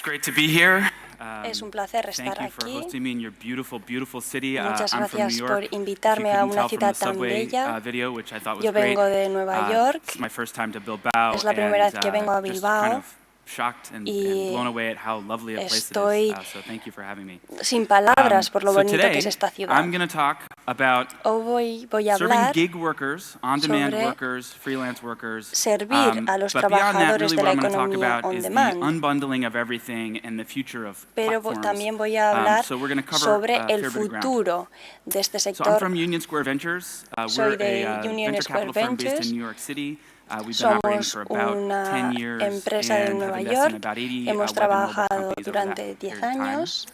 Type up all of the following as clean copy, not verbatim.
It's great to be here. Es un placer Thank estar you for aquí. hosting me in your beautiful city. Muchas I'm from gracias New por York. invitarme If you a couldn't una tell from ciudad the tan subway bella. video, which I thought was Yo great. vengo de Nueva York. It's my first time to Bilbao, Es la primera and vez que vengo a just Bilbao kind of shocked and y blown away at how lovely a place it estoy is. So thank you for having me. sin palabras por lo So bonito que today, es esta ciudad. I'm going to talk about Hoy voy a serving hablar gig workers, on-demand sobre workers, freelance workers. servir a los But beyond that, trabajadores really de what la I'm going to talk economía about on is the demand. unbundling of everything and the future of Pero platforms. también voy a hablar So we're going to cover sobre a el fair bit of ground. futuro de este So I'm sector. from Union Square Ventures. Soy We're de a Union venture Square capital firm based Ventures. in New York City. We've been operating Somos for about 10 una years empresa de and Nueva have invested in York. about 80 Hemos web and mobile trabajado companies over that durante period 10 of time. años.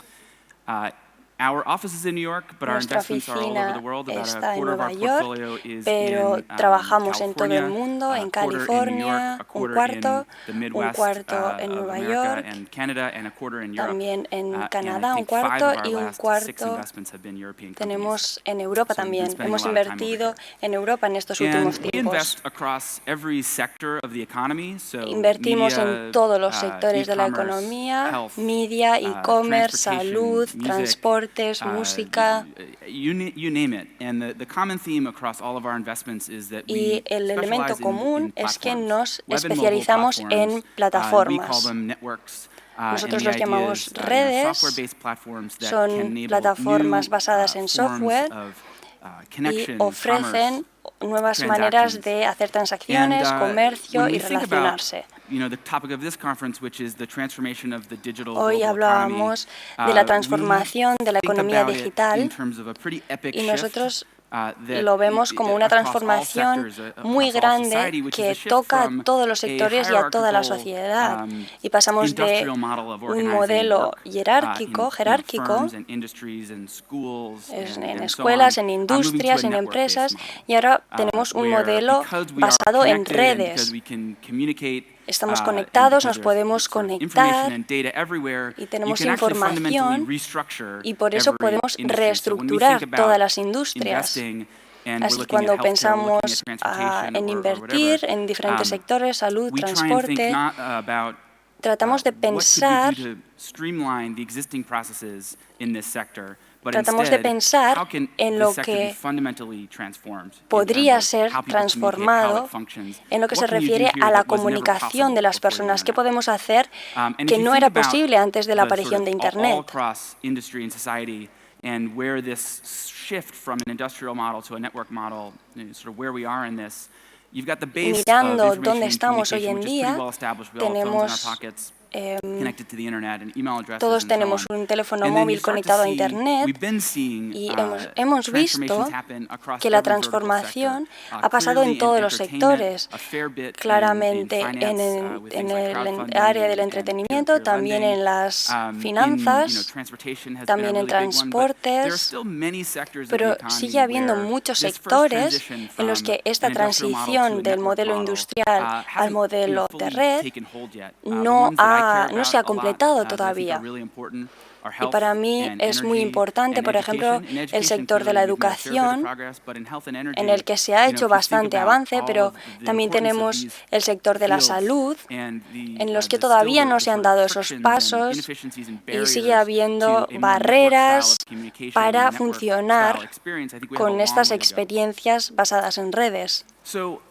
Our office is in New York, but our Nuestra investments are all over the oficina world. About a está en quarter of Nueva our York, portfolio is pero in trabajamos en todo el California, mundo, en a quarter in New York, California, a un quarter cuarto, in the un Midwest cuarto en of Nueva America York, and Canada, and a quarter in Europe. también en And I Canadá un think 5 cuarto of our y un last 6 cuarto investments have been European companies. tenemos en Europa So we've been también. spending a Hemos lot of time over invertido here. en Europa en estos And últimos we tiempos. invest across every sector of the economy, so Invertimos en media, todos los sectores de la e-commerce, economía, health, media, e-commerce, salud, transportation, music, transportes, música. you name it. And the common theme across all of our investments is that Y we el elemento specialize común in es que platforms, nos web and mobile especializamos en platforms. We call plataformas. them networks. Nosotros And los the idea llamamos is, redes, software-based platforms that can son enable plataformas new basadas en forms software of y connection, ofrecen commerce, nuevas maneras de hacer transacciones, comercio when y we think about, relacionarse. the topic of this conference, which is the transformation of the digital Hoy global hablábamos economy, de la transformación de la we think economía about it in digital terms of a pretty epic y shift, nosotros that lo vemos como una across all transformación sectors, muy across all grande society, which is que a shift toca a from todos los a sectores y a toda la hierarchical, sociedad. Y pasamos de industrial model of un organizing modelo work, jerárquico firms and industries and schools en and so escuelas, on, en moving to a industrias, en network-based empresas, model, y ahora tenemos un where modelo because we are basado en connected and because redes. we can communicate, Estamos and conectados, because nos there's podemos sort of conectar information and data everywhere, y you tenemos can actually fundamentally información restructure y por eso every podemos industry. So when we reestructurar think todas about las industrias. investing and we're Así looking at cuando healthcare, we're pensamos looking at transportation en or invertir whatever, en diferentes sectores, salud, we try and think transporte, not about tratamos de what could we pensar do to streamline the existing processes in this sector, but Tratamos de instead, pensar how can en this lo sector be que fundamentally transformed in podría terms of ser how people communicate, how transformado it functions, en lo que what se can you do refiere here a la that was never comunicación de possible las before the personas. ¿Qué internet? podemos hacer And que if you no think era about posible antes de la the sort aparición de of all Internet? across industry and society and where this shift from an industrial model to a network model, sort of where we are in this, you've got the base of Mirando information dónde and estamos hoy communication, en which is pretty día, well established. We all have phones in our tenemos pockets, connected to the internet and email addresses todos and so tenemos on. un teléfono And then you móvil start to conectado a see, Internet we've been seeing y hemos visto transformations happen across que la every vertical transformación sector. ha pasado Clearly en todos in los entertainment, sectores, a fair bit claramente in finance, with en things like el crowdfunding área del and entretenimiento, peer-to-peer también lending. en las In, finanzas, transportation has también been a en really big one, but there are transportes, still many sectors of the pero economy sigue habiendo where muchos this first sectores transition en los from que esta an industrial model to transición a del network modelo model industrial al hasn't, modelo de fully red taken hold yet. The no ones that I care no about se ha a lot, completado that I think are todavía. really important, are Y health para mí and es muy energy importante, and por ejemplo, education. In el education, sector de la clearly we've made a fair bit of educación, progress, but in health and energy, en el que se ha hecho if you think bastante about avance, all pero of the también importance of tenemos these el sector de la fields salud, and en los que still todavía no the se han sort of dado esos frictions and pasos inefficiencies and y sigue barriers habiendo to a more network style barreras of communication and para network style funcionar experience. I think we have a con long estas way to go. experiencias basadas en redes. So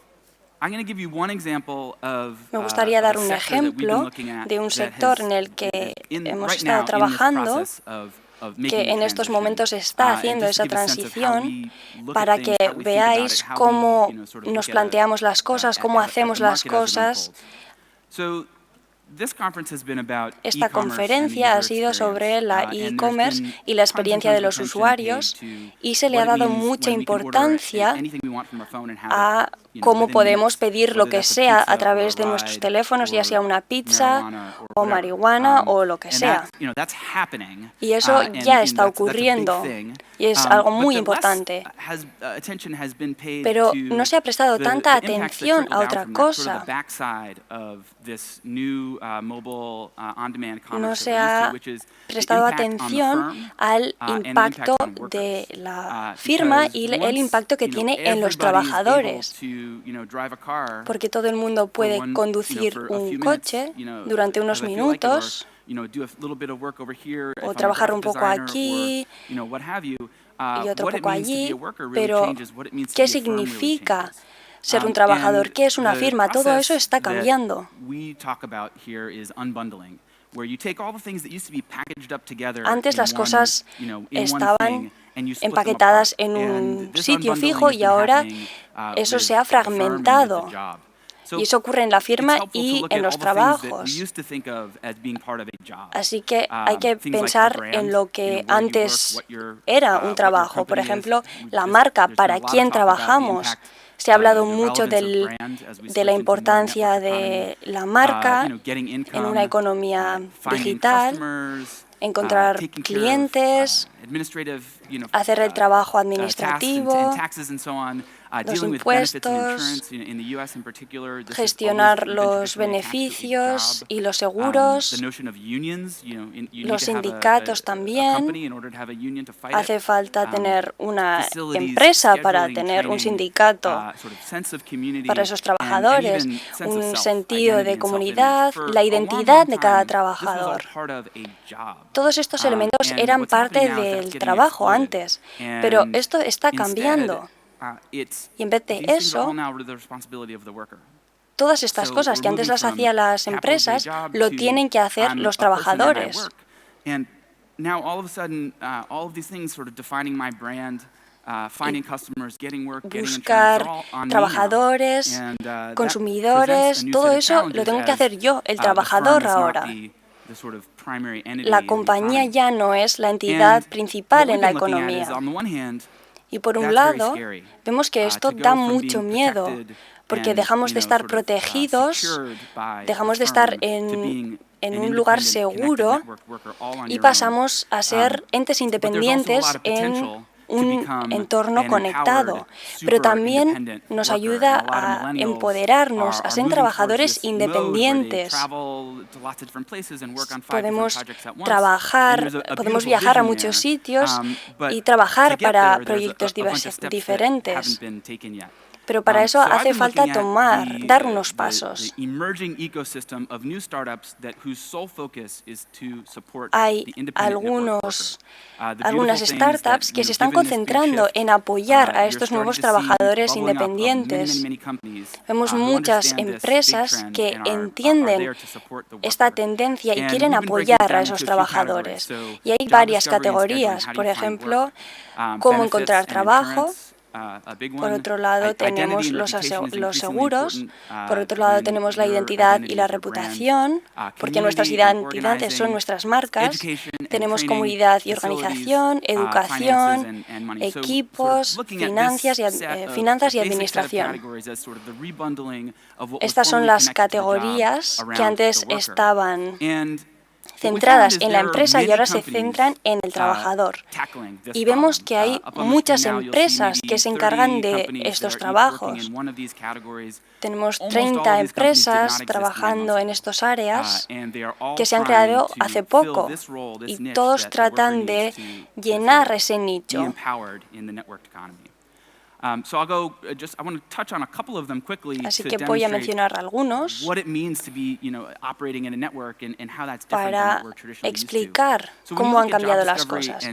I'm going to give you one example of Me gustaría dar a un sector that we've been ejemplo looking at de un that sector has, en el que is hemos right estado now in this trabajando, process of making que the en estos transition. momentos está And haciendo just to esa give a sense of how transición we look para at things, que how we think about veáis it, how cómo we, sort of nos look planteamos las cosas, cómo at the hacemos las market as it cosas. unfolds. So this conference has been about Esta e-commerce and the conferencia ha user sido sobre experience, la and there's e-commerce been y la tons and experiencia de tons of los attention usuarios paid to y se le ha what it dado means mucha when we can order importancia anything we want from our phone and have a it, cómo within podemos minutes, pedir lo whether que that's a sea pizza a or través a de nuestros ride teléfonos, ya or sea una pizza marijuana or o whatever. marihuana o lo que And sea. that's happening. Y eso And ya está that's a big ocurriendo thing. y es algo But muy the less importante. attention has been paid Pero to no se ha prestado the tanta impacts that atención trickle a down otra from that, sort of cosa. the backside of this new mobile on-demand No commerce se that we're used ha to, which is the prestado impact on the atención firm al and the impacto impact on de workers. la firma Because y el once, impacto que tiene en los everybody is able trabajadores. to, drive a car Porque todo el mundo puede for conducir for a un few coche minutes, durante unos because I feel like it, or minutos do a little bit of work over here if o I'm a trabajar un graphic poco designer aquí or, what have you. y otro What it poco means to be allí, a worker really pero changes. What it means to ¿qué be a firm really significa changes. ser un trabajador? ¿Qué es una And firma? the Todo eso process está that cambiando. we talk about here is unbundling, where you take all the things that used to be packaged up together Antes in las one, cosas in one estaban thing, and you split them empaquetadas apart. en un And this sitio unbundling fijo has y been ahora happening, eso with se ha the firm and with the fragmentado. job. So Y eso ocurre en la it's firma helpful to y look en at los all the things that we trabajos. used to think of as being part of a job. Así que hay que Things like a pensar brand, en lo que where you work, antes what your, era un what your trabajo. Por company is. ejemplo, la There's marca, been a para lot of quién talk about the trabajamos. impact, Se ha hablado the mucho relevance of brand as we de switch la into more importancia network economy, de la marca getting income, en una economía finding digital, customers, encontrar taking care of, clientes, administrative, hacer el trabajo tasks administrativo, and taxes and so on, los dealing with benefits and impuestos, insurance. In the US in particular, this has always gestionar been los traditionally attached to a beneficios job. y los The seguros, notion of unions, you need los to have sindicatos a también. company in order to have a union to fight Hace it. falta tener una Facilities, empresa para scheduling, tener un training, sindicato sort of sense of community, para esos and trabajadores, even sense of un self, sentido identity de and self-image. comunidad, For la a long, identidad long de cada time, this was all trabajador. part of a job. Todos estos elementos And eran what's happening parte now is that's del getting trabajo exploded. antes, pero And esto está instead, cambiando. Y en vez de these things are all eso, now the responsibility of the worker. todas estas So cosas we're que antes moving las from hacían las capital J empresas, job lo to tienen que hacer I'm los a person and I trabajadores. work. And now all of a sudden, all of these things sort of defining my brand, finding customers, getting work, getting insurance, Buscar they're all on me now. trabajadores, And that consumidores, presents a new todo set of eso lo challenges tengo que as, hacer yo, el the trabajador firm is not ahora. the sort of primary entity La in the compañía economy. ya no es la entidad And principal what en we've la been looking at is, economía. on the one hand, Y por un that's very lado, scary, vemos que esto to da go from mucho being miedo, protected porque and, dejamos de estar sort of, protegidos, secured by the dejamos de estar firm to being en an un lugar independent, connected seguro network worker all on y your own. pasamos a ser entes But there's also a lot independientes of en potential to un become entorno an conectado, empowered, pero super también independent nos worker. ayuda And a lot of a millennials empoderarnos, a are ser moving towards trabajadores this mode where they independientes. travel to lots of different places and work on 5 different Podemos projects at once. And trabajar, there's a podemos beautiful viajar a vision muchos there. sitios But y to trabajar get para there, there's proyectos a bunch of steps that diferentes. haven't been taken yet. Pero para eso So I've hace been falta looking at tomar, dar unos pasos. the emerging ecosystem of new startups whose sole focus is to support Hay the independent network algunas worker. startups que se están concentrando en apoyar a estos nuevos trabajadores independientes. Vemos muchas empresas que entienden esta tendencia y quieren apoyar a esos trabajadores. Y hay varias categorías, por ejemplo, cómo encontrar trabajo. Por otro lado, tenemos los seguros. Por otro lado, tenemos la identidad y la reputación, porque nuestras identidades son nuestras marcas. Tenemos comunidad y organización, educación, equipos, finanzas y administración. Estas son las categorías que antes estaban centradas en la empresa y ahora se centran en el trabajador. Y vemos que hay muchas empresas que se encargan de estos trabajos. Tenemos 30 empresas trabajando en estas áreas que se han creado hace poco y todos tratan de llenar ese nicho. Así que voy a mencionar algunos para explicar cómo han cambiado las cosas.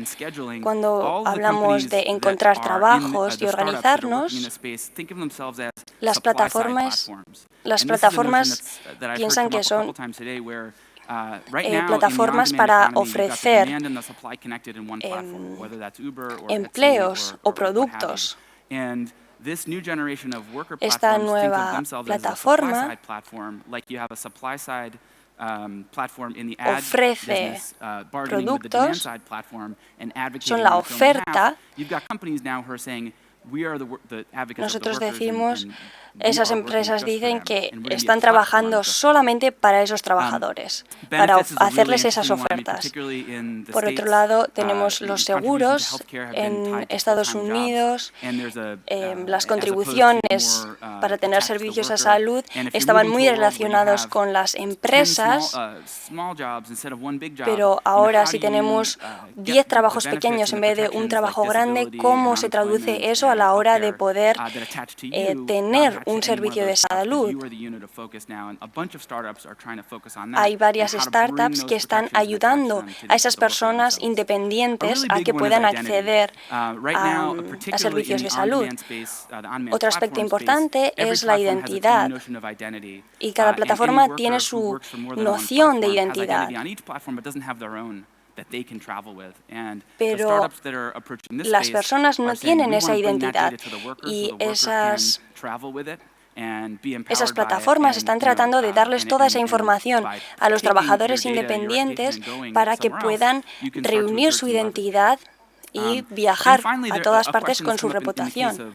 Cuando hablamos de encontrar trabajos y organizarnos, las plataformas piensan que son plataformas para ofrecer empleos o productos. Esta nueva plataforma ofrece productos, son la oferta. Nosotros decimos, esas empresas dicen que están trabajando solamente para esos trabajadores, para hacerles esas ofertas. Por otro lado, tenemos los seguros en Estados Unidos, las contribuciones para tener servicios a salud estaban muy relacionados con las empresas, pero ahora si tenemos 10 trabajos pequeños en vez de un trabajo grande, ¿cómo se traduce eso a la hora de poder tener un servicio de salud. Hay varias startups que están ayudando a esas personas independientes a que puedan acceder a servicios de salud. Otro aspecto importante es la identidad, y cada plataforma tiene su noción de identidad. Pero las personas no tienen esa identidad, y esas plataformas están tratando de darles toda esa información a los trabajadores independientes para que puedan reunir su identidad y viajar a todas partes con su reputación.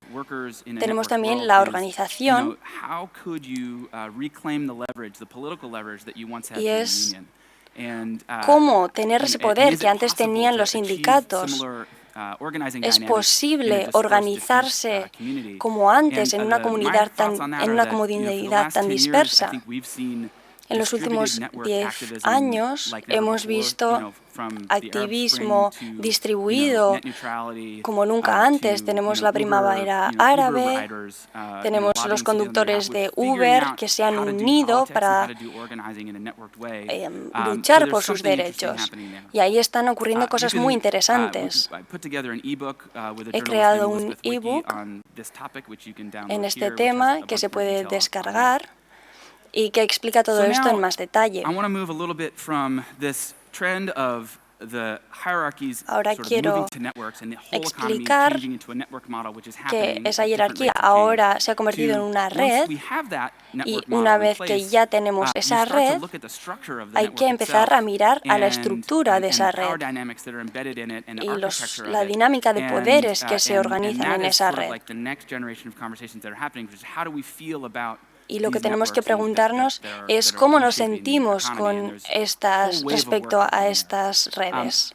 Tenemos también la organización, y es cómo tener ese poder que antes tenían los sindicatos. Es posible organizarse como antes en una comunidad tan dispersa. En los últimos 10 años hemos visto activismo distribuido como nunca antes. Tenemos la primavera árabe, tenemos los conductores de Uber que se han unido para luchar por sus derechos. Y ahí están ocurriendo cosas muy interesantes. He creado un ebook en este tema que se puede descargar y que explica todo esto en más detalle. Ahora quiero explicar que esa jerarquía ahora se ha convertido en una red, y una vez que ya tenemos esa red, hay que empezar a mirar a la estructura de esa red y la dinámica de poderes que se organizan en esa red. Y lo que tenemos que preguntarnos es cómo nos sentimos con respecto a estas redes.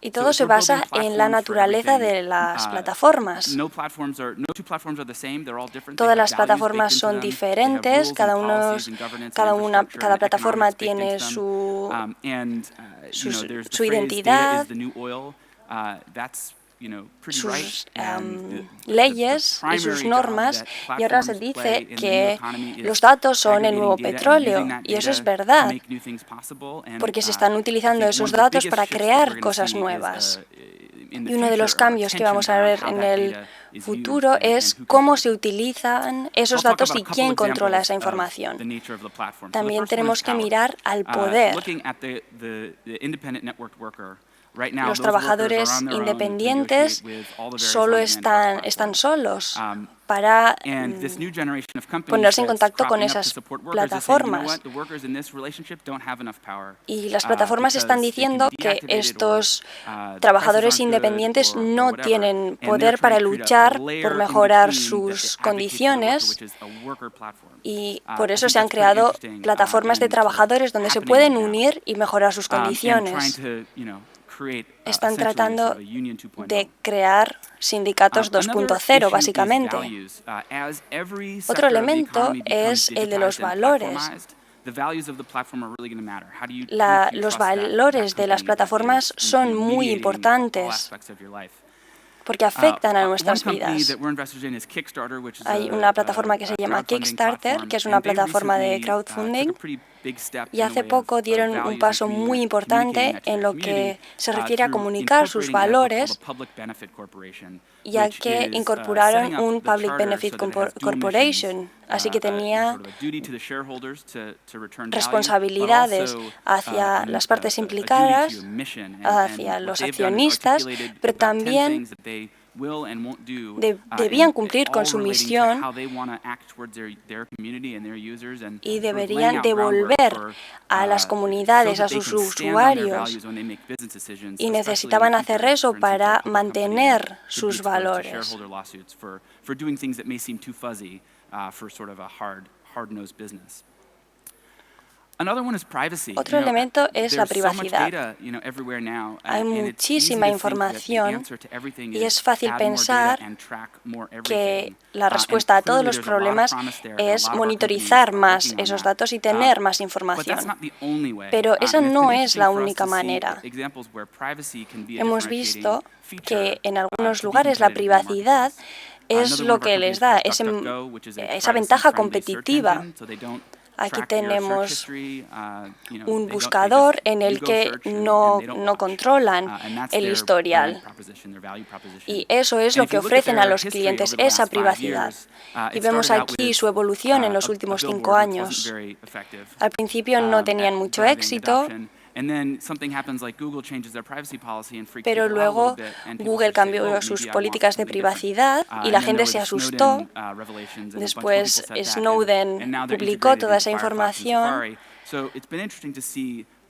Y todo se basa en la naturaleza de las plataformas. Todas las plataformas son diferentes, cada plataforma tiene su identidad, sus leyes y sus normas, y ahora se dice que los datos son el nuevo petróleo, y eso es verdad, porque se están utilizando esos datos para crear cosas nuevas. Y uno de los cambios que vamos a ver en el futuro es cómo se utilizan esos datos y quién controla esa información. También tenemos que mirar al poder. Los trabajadores independientes solo están solos para ponerse en contacto con esas plataformas. Y las plataformas están diciendo que estos trabajadores independientes no tienen poder para luchar por mejorar sus condiciones, y por eso se han creado plataformas de trabajadores donde se pueden unir y mejorar sus condiciones. Están tratando de crear sindicatos 2.0, básicamente. Otro elemento es el de los valores. Los valores de las plataformas son muy importantes porque afectan a nuestras vidas. Hay una plataforma que se llama Kickstarter, que es una plataforma de crowdfunding, y hace poco dieron un paso muy importante en lo que se refiere a comunicar sus valores, ya que incorporaron un Public Benefit Corporation, así que tenía responsabilidades hacia las partes implicadas, hacia los accionistas, pero también debían cumplir con su misión y deberían devolver a las comunidades, a sus usuarios, y necesitaban hacer eso para mantener sus valores. Otro elemento es la privacidad. Hay muchísima información y es fácil pensar que la respuesta a todos los problemas es monitorizar más esos datos y tener más información. Pero esa no es la única manera. Hemos visto que en algunos lugares la privacidad es lo que les da esa ventaja competitiva. Aquí tenemos un buscador en el que no controlan el historial. Y eso es lo que ofrecen a los clientes, esa privacidad. Y vemos aquí su evolución en los últimos 5 años. Al principio no tenían mucho éxito, pero luego Google cambió sus políticas de privacidad y la gente se asustó. Después Snowden publicó toda esa información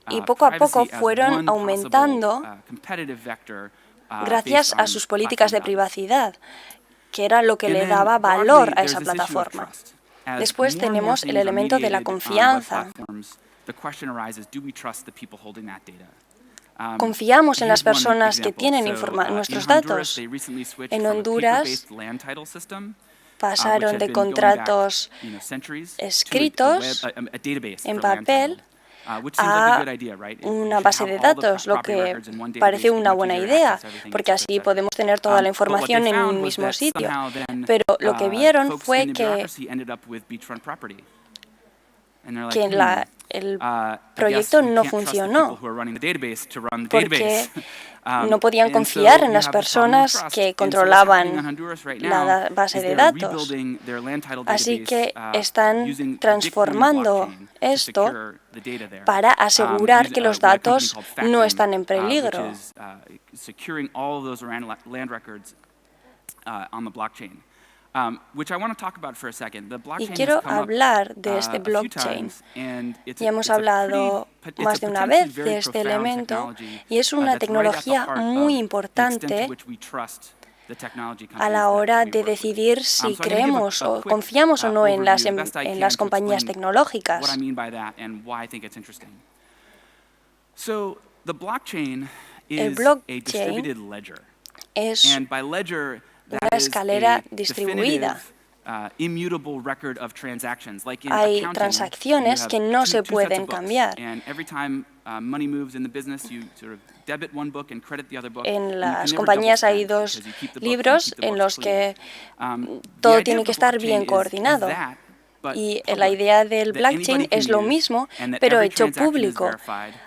y poco a poco fueron aumentando gracias a sus políticas de privacidad, que era lo que le daba valor a esa plataforma. Después tenemos el elemento de la confianza. ¿Confiamos en las personas que tienen nuestros datos? En Honduras pasaron de contratos escritos en papel a una base de datos, lo que parece una buena idea, porque así podemos tener toda la información en un mismo sitio. Pero lo que vieron fue que el proyecto no funcionó, porque no podían confiar en las personas que controlaban la base de datos. Así que están transformando esto para asegurar que los datos no están en peligro. Y quiero hablar de este blockchain. Ya hemos hablado más de una vez de este elemento y es una tecnología muy importante a la hora de decidir si creemos o confiamos o no en las compañías tecnológicas. El blockchain es una escalera distribuida. Hay transacciones que no se pueden cambiar. En las compañías hay 2 libros en los que todo tiene que estar bien coordinado. Y la idea del blockchain es lo mismo, pero hecho público.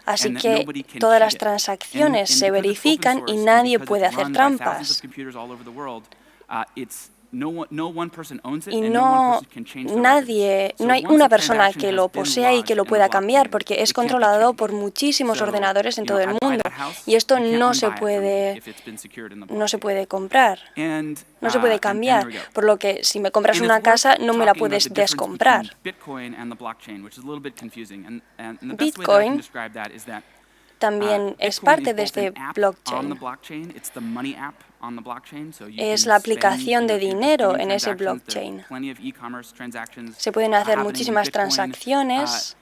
Así que todas las transacciones se verifican y nadie puede hacer trampas. Y no hay una persona que lo posea y que lo pueda cambiar, porque es controlado por muchísimos ordenadores en todo el mundo. Y esto no se puede comprar, no se puede cambiar. Por lo que si me compras una casa, no me la puedes descomprar. Bitcoin también es parte de este blockchain. Es la aplicación de dinero en ese blockchain. Se pueden hacer muchísimas transacciones,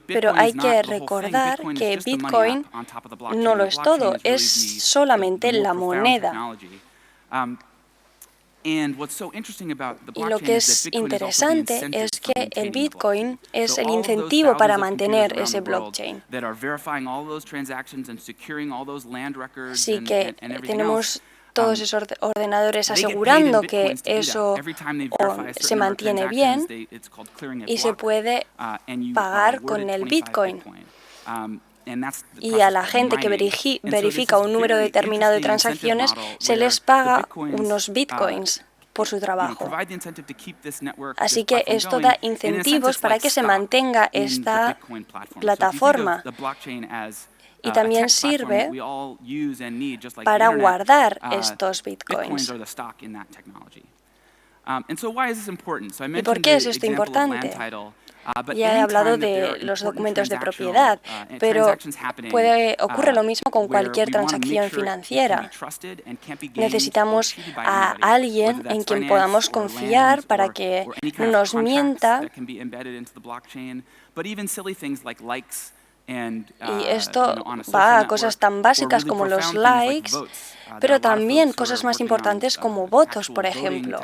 pero hay que recordar que Bitcoin no lo es todo, es solamente la moneda. Y lo que es interesante es que el Bitcoin es el incentivo para mantener ese blockchain. Así que tenemos todos esos ordenadores asegurando que eso se mantiene bien y se puede pagar con el Bitcoin. Y a la gente que verifica un número determinado de transacciones se les paga unos bitcoins por su trabajo. Así que esto da incentivos para que se mantenga esta plataforma. Y también sirve para guardar estos bitcoins. ¿Y por qué es esto importante? Ya he hablado de los documentos de propiedad, pero ocurre lo mismo con cualquier transacción financiera. Necesitamos a alguien en quien podamos confiar para que no nos mienta. Y esto va a cosas tan básicas como los likes, pero también cosas más importantes como votos, por ejemplo.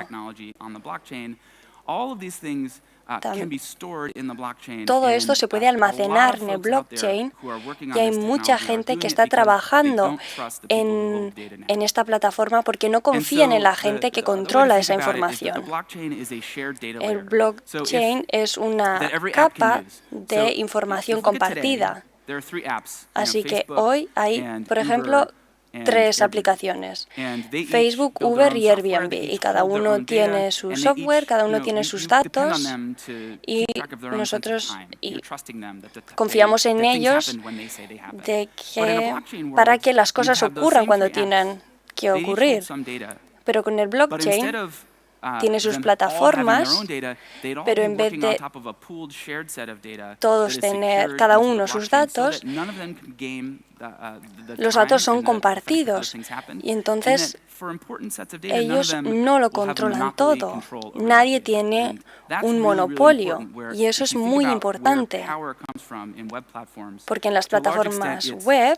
todo esto se puede almacenar en el blockchain y hay mucha gente que está trabajando en esta plataforma porque no confían en la gente que controla esa información. El blockchain es una capa de información compartida. Así que hoy hay, por ejemplo, 3 aplicaciones: Facebook, Uber y Airbnb, y cada uno tiene su software, cada uno tiene sus datos, y nosotros confiamos en ellos para que las cosas ocurran cuando tienen que ocurrir. Pero con el blockchain tiene sus plataformas, pero en vez de todos tener cada uno sus datos, los datos son compartidos y entonces ellos no lo controlan todo. Nadie tiene un monopolio y eso es muy importante porque en las plataformas web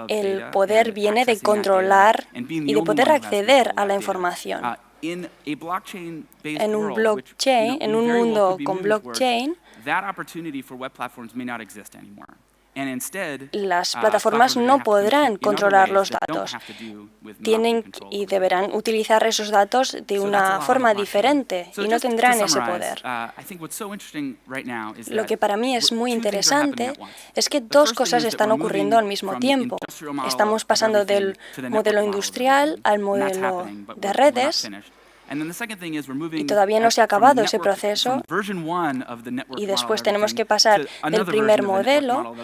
el poder viene de controlar y de poder acceder a la información. En un blockchain, en un mundo con blockchain, las plataformas no podrán controlar los datos. Tienen y deberán utilizar esos datos de una forma diferente y no tendrán ese poder. Lo que para mí es muy interesante es que 2 cosas están ocurriendo al mismo tiempo. Estamos pasando del modelo industrial al modelo de redes. Y todavía no se ha acabado ese proceso y después tenemos que pasar del primer modelo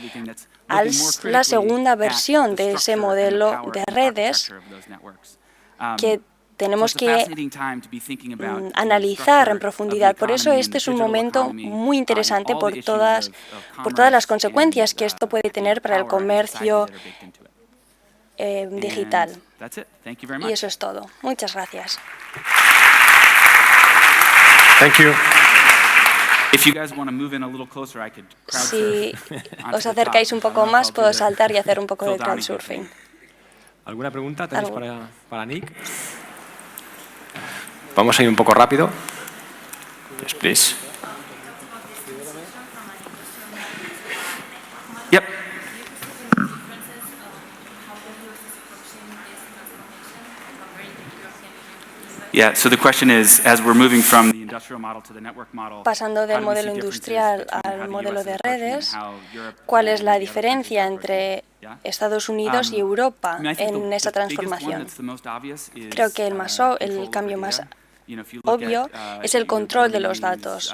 a la segunda versión de ese modelo de redes que tenemos que analizar en profundidad. Por eso este es un momento muy interesante por todas las consecuencias que esto puede tener para el comercio digital. Y eso es todo. Muchas gracias. Si os acercáis un poco más, puedo saltar y hacer un poco de crowdsurfing. ¿Alguna pregunta tenéis para Nick? Vamos a ir un poco rápido. Yes, please. Yep. Yeah, so the question is, as we're moving from the industrial model to the network model, pasando del modelo industrial al modelo de redes, ¿cuál es la diferencia entre Estados Unidos y Europa en esa transformación? Creo que el cambio más obvio es el control de los datos.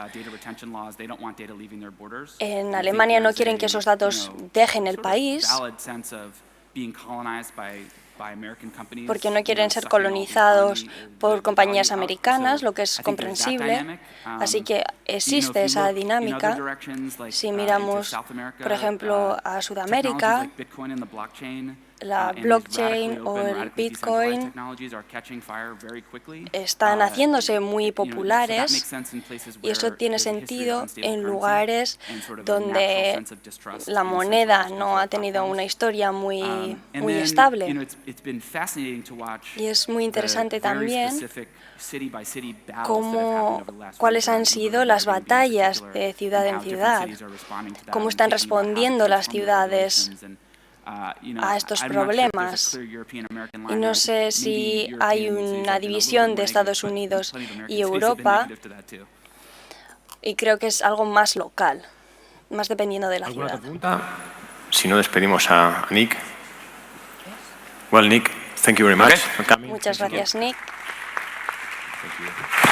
En Alemania no quieren que esos datos dejen el país porque no quieren ser colonizados por compañías americanas, lo que es comprensible. Así que existe esa dinámica. Si miramos, por ejemplo, a Sudamérica, la blockchain o el Bitcoin están haciéndose muy populares y eso tiene sentido en lugares donde la moneda no ha tenido una historia muy estable. Y es muy interesante también cuáles han sido las batallas de ciudad en ciudad, cómo están respondiendo las ciudades a estos problemas. Y no sé si hay una división de Estados Unidos y Europa, y creo que es algo más local, más dependiendo de la ciudad. ¿Alguna pregunta? Si no, despedimos a Nick. Well, Nick, thank you very much for coming. Muchas gracias, Nick. Thank you.